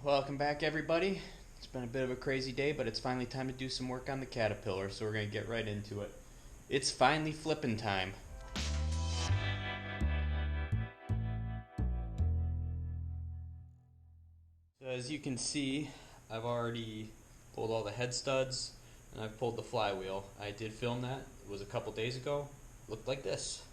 Welcome back, everybody. It's been a bit of a crazy day, but it's finally time to do some work on the Caterpillar, so we're going to get right into it. It's finally flipping time. So as you can see, I've already pulled all the head studs, and I've pulled the flywheel. I did film that. It was a couple days ago. Looked like this.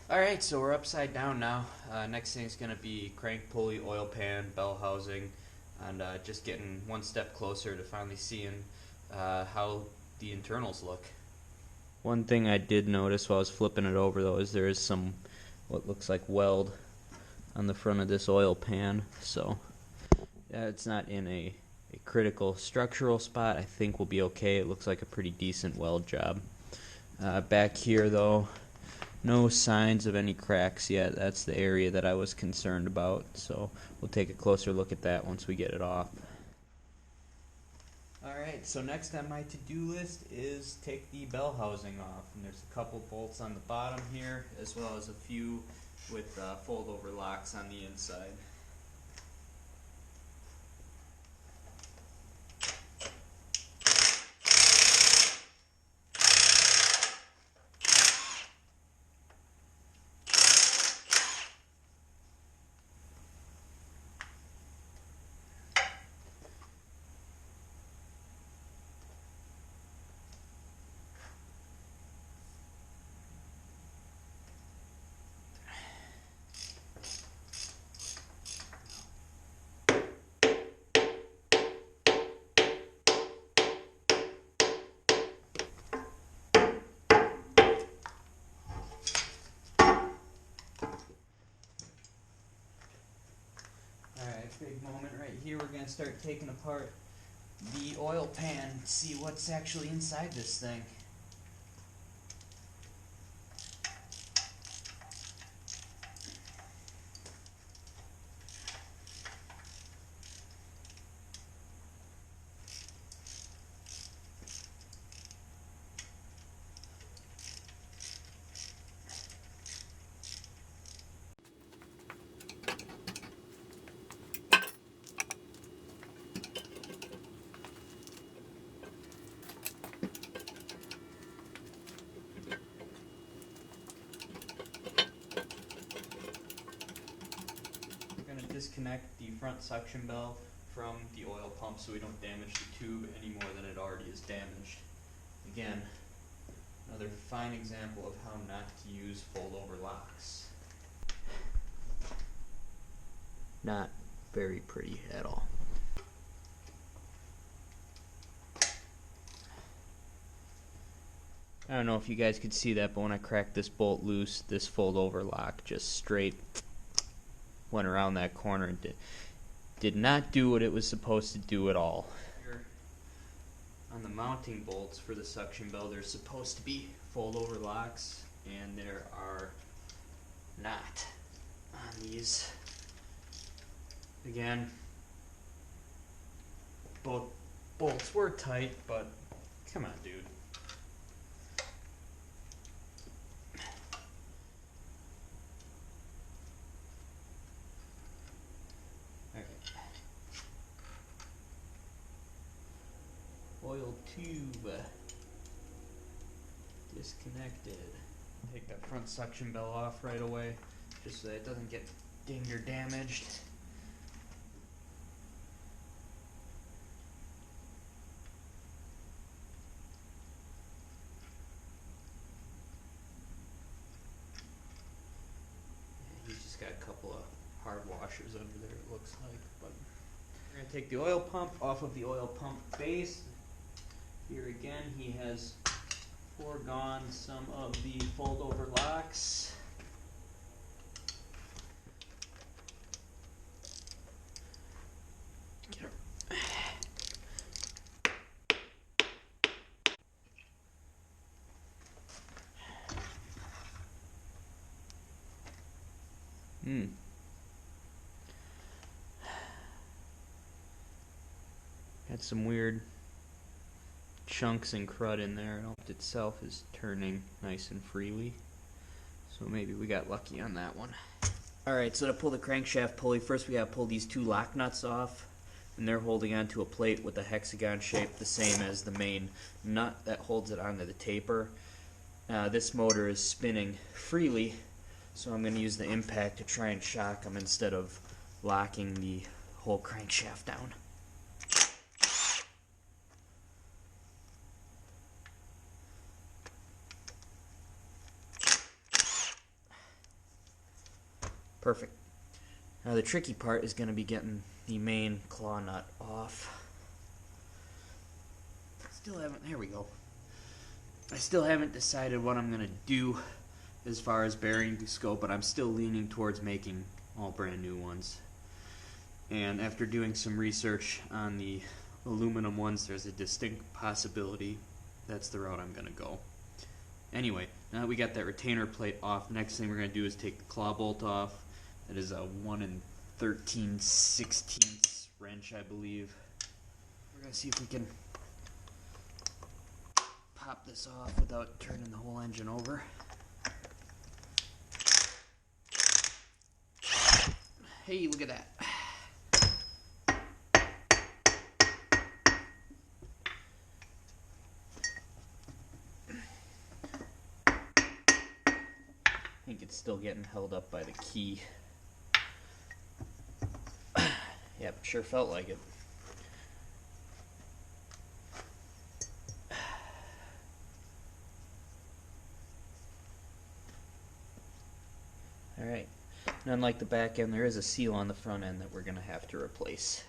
Alright, so we're upside down now. Next thing is going to be crank pulley, oil pan, bell housing, and just getting one step closer to finally seeing how the internals look. One thing I did notice while I was flipping it over though is there is some what looks like weld on the front of this oil pan, so yeah, it's not in a critical structural spot. I think we'll be okay. It looks like a pretty decent weld job. Back here though, no signs of any cracks yet. That's the area that I was concerned about, so we'll take a closer look at that once we get it off. Alright, so next on my to-do list is take the bell housing off. And there's a couple bolts on the bottom here, as well as a few with fold-over locks on the inside. Alright, big moment right here. We're going to start taking apart the oil pan, see what's actually inside this thing. Disconnect the front suction bell from the oil pump so we don't damage the tube any more than it already is damaged. Again, another fine example of how not to use fold-over locks. Not very pretty at all. I don't know if you guys could see that, but when I cracked this bolt loose, this fold-over lock just straight went around that corner and did not do what it was supposed to do at all. Here on the mounting bolts for the suction bell, there's supposed to be fold-over locks, and there are not on these. Again, both bolts were tight, but come on, dude. Okay. Oil tube disconnected. Take that front suction bell off right away, just so that it doesn't get dinged or damaged. He's just got a couple of hard washers under there, it looks like. But we're going to take the oil pump off of the oil pump base. Here again, he has foregone some of the fold-over locks. Get her. Got some weird chunks and crud in there. The pump itself is turning nice and freely, so maybe we got lucky on that one. Alright, so to pull the crankshaft pulley, first we gotta pull these two lock nuts off, and they're holding onto a plate with a hexagon shape, the same as the main nut that holds it onto the taper. This motor is spinning freely, so I'm going to use the impact to try and shock them instead of locking the whole crankshaft down. Perfect. Now the tricky part is going to be getting the main claw nut off. There we go. I still haven't decided what I'm going to do as far as bearings go, but I'm still leaning towards making all brand new ones. And after doing some research on the aluminum ones, there's a distinct possibility that's the route I'm going to go. Anyway, now that we got that retainer plate off, next thing we're going to do is take the claw bolt off. That is a 1 13/16 wrench, I believe. We're going to see if we can pop this off without turning the whole engine over. Hey, look at that. I think it's still getting held up by the key. Yep, sure felt like it. Alright, and unlike the back end, there is a seal on the front end that we're going to have to replace.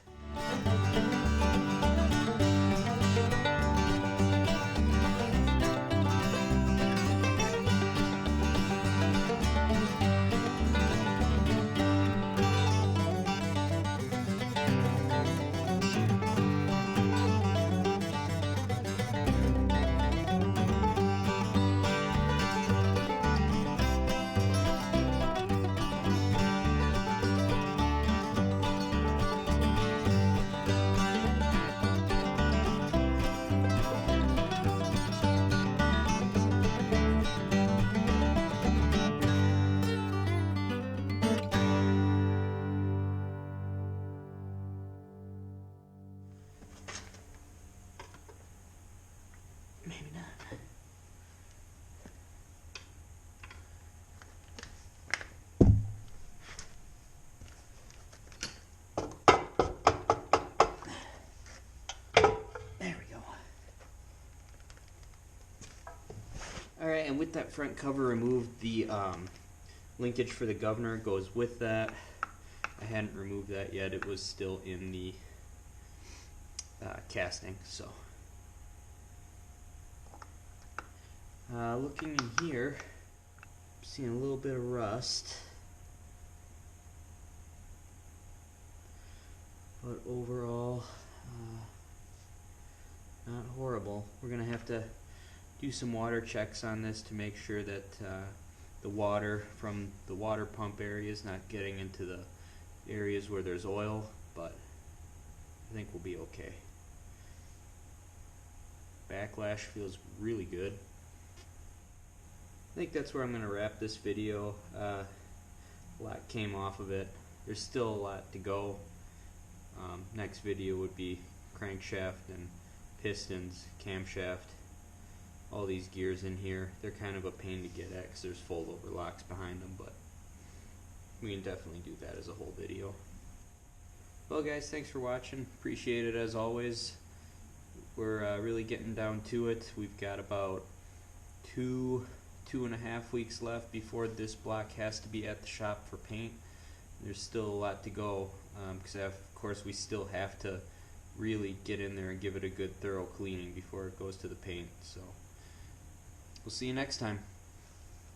Maybe not. There we go. Alright, and with that front cover removed, the linkage for the governor goes with that. I hadn't removed that yet. It was still in the casting, so. Looking in here, I'm seeing a little bit of rust, but overall, not horrible. We're going to have to do some water checks on this to make sure that the water from the water pump area is not getting into the areas where there's oil, but I think we'll be okay. backlash feels really good. I think that's where I'm going to wrap this video. A lot came off of it. There's still a lot to go. Next video would be crankshaft and pistons, camshaft, all these gears in here. They're kind of a pain to get at because there's fold over locks behind them, but we can definitely do that as a whole video. Well guys, thanks for watching. Appreciate it as always. We're really getting down to it. We've got about 2.5 weeks left before this block has to be at the shop for paint. There's still a lot to go because of course we still have to really get in there and give it a good thorough cleaning before it goes to the paint. So we'll see you next time.